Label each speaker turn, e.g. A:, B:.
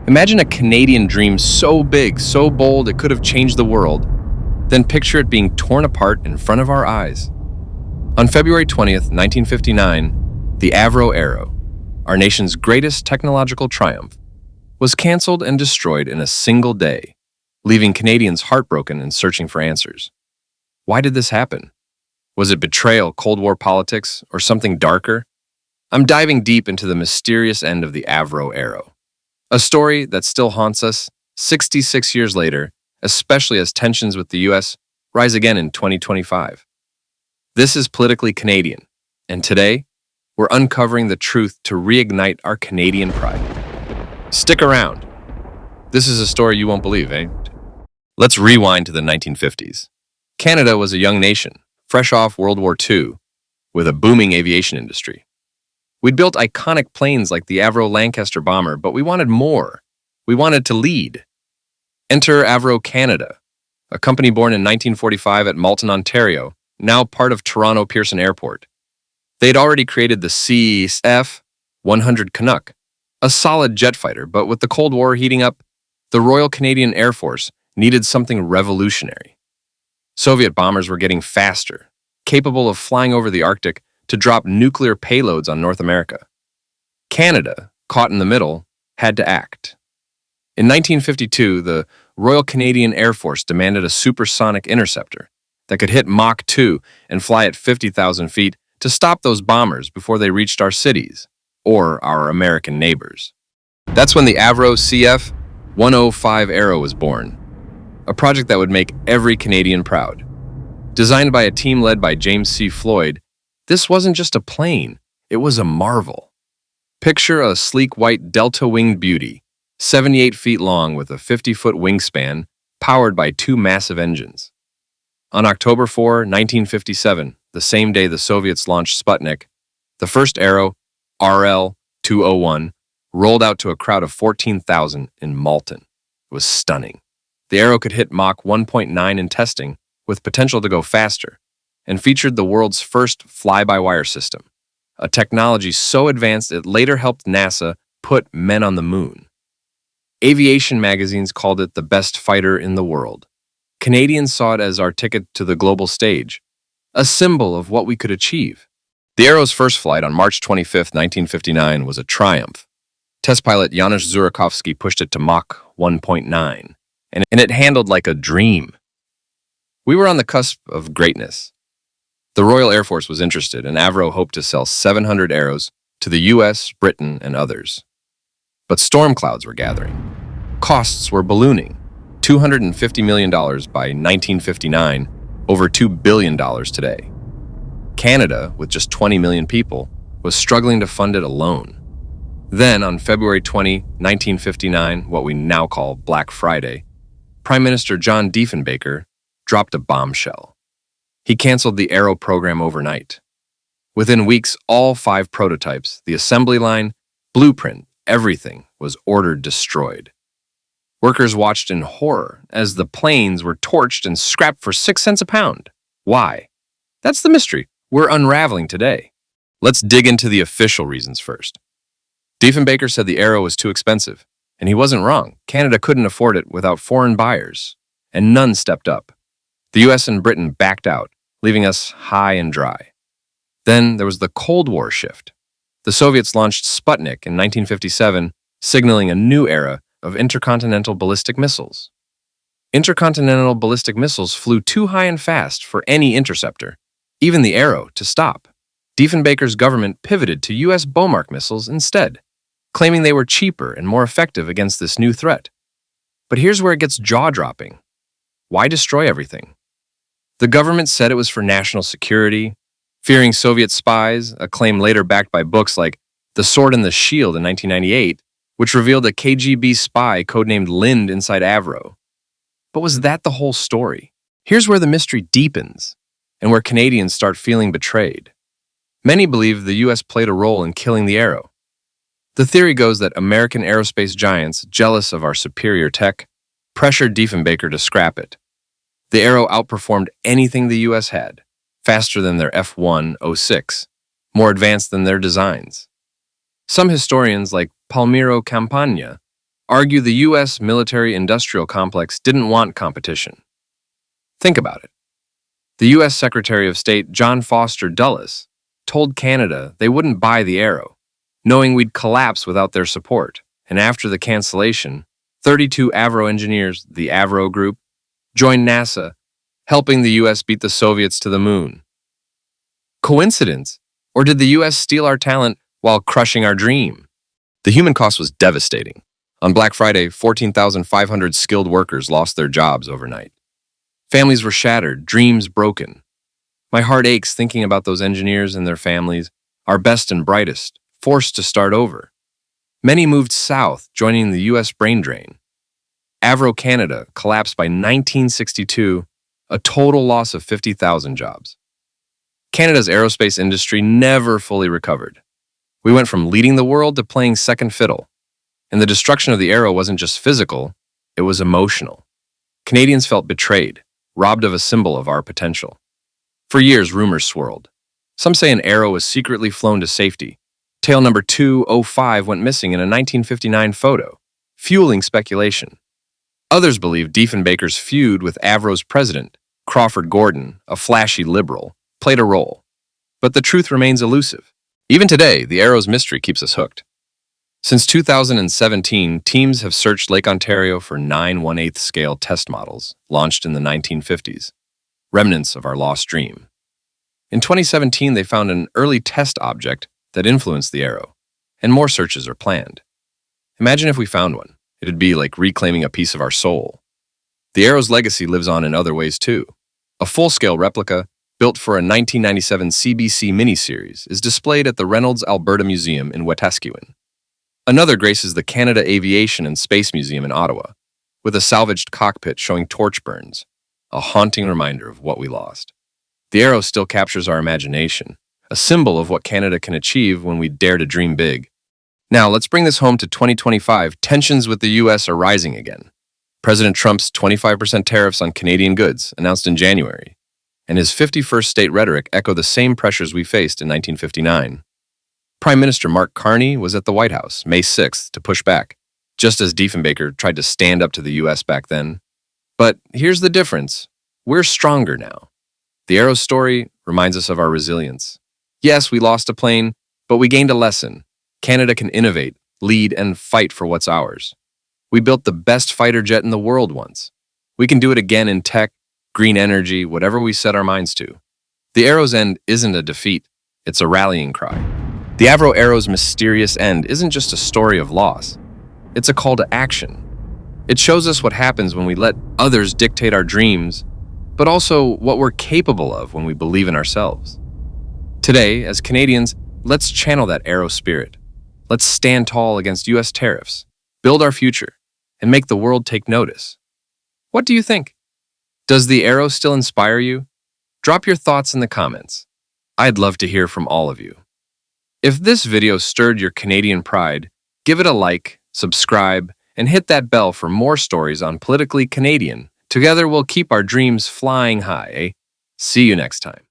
A: Imagine a Canadian dream so big, so bold, it could have changed the world. Then picture it being torn apart in front of our eyes. On February 20th, 1959, the Avro Arrow, our nation's greatest technological triumph, was canceled and destroyed in a single day, leaving Canadians heartbroken and searching for answers. Why did this happen? Was it betrayal, Cold War politics, or something darker? I'm diving deep into the mysterious end of the Avro Arrow, a story that still haunts us 66 years later, especially as tensions with the US rise again in 2025. This is Politically Canadian, and today, we're uncovering the truth to reignite our Canadian pride. Stick around. This is a story you won't believe, eh? Let's rewind to the 1950s. Canada was a young nation, fresh off World War II, with a booming aviation industry. We'd built iconic planes like the Avro Lancaster bomber, but we wanted more. We wanted to lead. Enter Avro Canada, a company born in 1945 at Malton, Ontario, now part of Toronto Pearson Airport. They'd already created the CF-100 Canuck, a solid jet fighter, but with the Cold War heating up, the Royal Canadian Air Force needed something revolutionary. Soviet bombers were getting faster, capable of flying over the Arctic to drop nuclear payloads on North America. Canada, caught in the middle, had to act. In 1952, the Royal Canadian Air Force demanded a supersonic interceptor that could hit Mach 2 and fly at 50,000 feet to stop those bombers before they reached our cities or our American neighbors. That's when the Avro CF-105 Arrow was born, a project that would make every Canadian proud. Designed by a team led by James C. Floyd, this wasn't just a plane, it was a marvel. Picture a sleek white delta-winged beauty, 78 feet long with a 50-foot wingspan, powered by two massive engines. On October 4, 1957, the same day the Soviets launched Sputnik, the first Arrow, RL-201, rolled out to a crowd of 14,000 in Malton. It was stunning. The Arrow could hit Mach 1.9 in testing, with potential to go faster, and featured the world's first fly-by-wire system, a technology so advanced it later helped NASA put men on the moon. Aviation magazines called it the best fighter in the world. Canadians saw it as our ticket to the global stage, a symbol of what we could achieve. The Arrow's first flight on March 25, 1959 was a triumph. Test pilot Janusz Zurakowski pushed it to Mach 1.9, and it handled like a dream. We were on the cusp of greatness. The Royal Air Force was interested, and Avro hoped to sell 700 Arrows to the US, Britain, and others. But storm clouds were gathering. Costs were ballooning. $250 million by 1959, over $2 billion today. Canada, with just 20 million people, was struggling to fund it alone. Then, on February 20, 1959, what we now call Black Friday, Prime Minister John Diefenbaker dropped a bombshell. He canceled the Arrow program overnight. Within weeks, all 5 prototypes, the assembly line, blueprint, everything was ordered destroyed. Workers watched in horror as the planes were torched and scrapped for 6 cents a pound. Why? That's the mystery we're unraveling today. Let's dig into the official reasons first. Diefenbaker said the Arrow was too expensive, and he wasn't wrong. Canada couldn't afford it without foreign buyers, and none stepped up. The US and Britain backed out, leaving us high and dry. Then there was the Cold War shift. The Soviets launched Sputnik in 1957, signaling a new era of intercontinental ballistic missiles. Intercontinental ballistic missiles flew too high and fast for any interceptor, even the Arrow, to stop. Diefenbaker's government pivoted to US Bomark missiles instead, claiming they were cheaper and more effective against this new threat. But here's where it gets jaw-dropping. Why destroy everything? The government said it was for national security, fearing Soviet spies, a claim later backed by books like The Sword and the Shield in 1998, which revealed a KGB spy codenamed Lind inside Avro. But was that the whole story? Here's where the mystery deepens, and where Canadians start feeling betrayed. Many believe the US played a role in killing the Arrow. The theory goes that American aerospace giants, jealous of our superior tech, pressured Diefenbaker to scrap it. The Arrow outperformed anything the US had, faster than their F-106, more advanced than their designs. Some historians, like Palmiro Campagna, argue the U.S. military-industrial complex didn't want competition. Think about it. The U.S. Secretary of State John Foster Dulles told Canada they wouldn't buy the Arrow, knowing we'd collapse without their support. And after the cancellation, 32 Avro engineers, the Avro Group, joined NASA, helping the U.S. beat the Soviets to the moon. Coincidence? Or did the U.S. steal our talent while crushing our dream? The human cost was devastating. On Black Friday, 14,500 skilled workers lost their jobs overnight. Families were shattered, dreams broken. My heart aches thinking about those engineers and their families, our best and brightest, forced to start over. Many moved south, joining the U.S. brain drain. Avro Canada collapsed by 1962, a total loss of 50,000 jobs. Canada's aerospace industry never fully recovered. We went from leading the world to playing second fiddle. And the destruction of the Arrow wasn't just physical, it was emotional. Canadians felt betrayed, robbed of a symbol of our potential. For years, rumors swirled. Some say an Arrow was secretly flown to safety. Tail number 205 went missing in a 1959 photo, fueling speculation. Others believe Diefenbaker's feud with Avro's president, Crawford Gordon, a flashy liberal, played a role. But the truth remains elusive. Even today, the Arrow's mystery keeps us hooked. Since 2017, teams have searched Lake Ontario for 9 1/8 scale test models launched in the 1950s, remnants of our lost dream. In 2017, they found an early test object that influenced the Arrow, and more searches are planned. Imagine if we found one. It'd be like reclaiming a piece of our soul. The Arrow's legacy lives on in other ways too. A full-scale replica, built for a 1997 CBC miniseries, is displayed at the Reynolds Alberta Museum in Wetaskiwin. Another graces the Canada Aviation and Space Museum in Ottawa, with a salvaged cockpit showing torch burns, a haunting reminder of what we lost. The Arrow still captures our imagination, a symbol of what Canada can achieve when we dare to dream big. Now, let's bring this home to 2025. Tensions with the U.S. are rising again. President Trump's 25% tariffs on Canadian goods, announced in January, and his 51st state rhetoric echo the same pressures we faced in 1959. Prime Minister Mark Carney was at the White House May 6th to push back, just as Diefenbaker tried to stand up to the U.S. back then. But here's the difference. We're stronger now. The Arrow's story reminds us of our resilience. Yes, we lost a plane, but we gained a lesson. Canada can innovate, lead, and fight for what's ours. We built the best fighter jet in the world once. We can do it again in tech, green energy, whatever we set our minds to. The Arrow's end isn't a defeat, it's a rallying cry. The Avro Arrow's mysterious end isn't just a story of loss. It's a call to action. It shows us what happens when we let others dictate our dreams, but also what we're capable of when we believe in ourselves. Today, as Canadians, let's channel that Arrow spirit. Let's stand tall against U.S. tariffs, build our future, and make the world take notice. What do you think? Does the Arrow still inspire you? Drop your thoughts in the comments. I'd love to hear from all of you. If this video stirred your Canadian pride, give it a like, subscribe, and hit that bell for more stories on Politically Canadian. Together we'll keep our dreams flying high, eh? See you next time.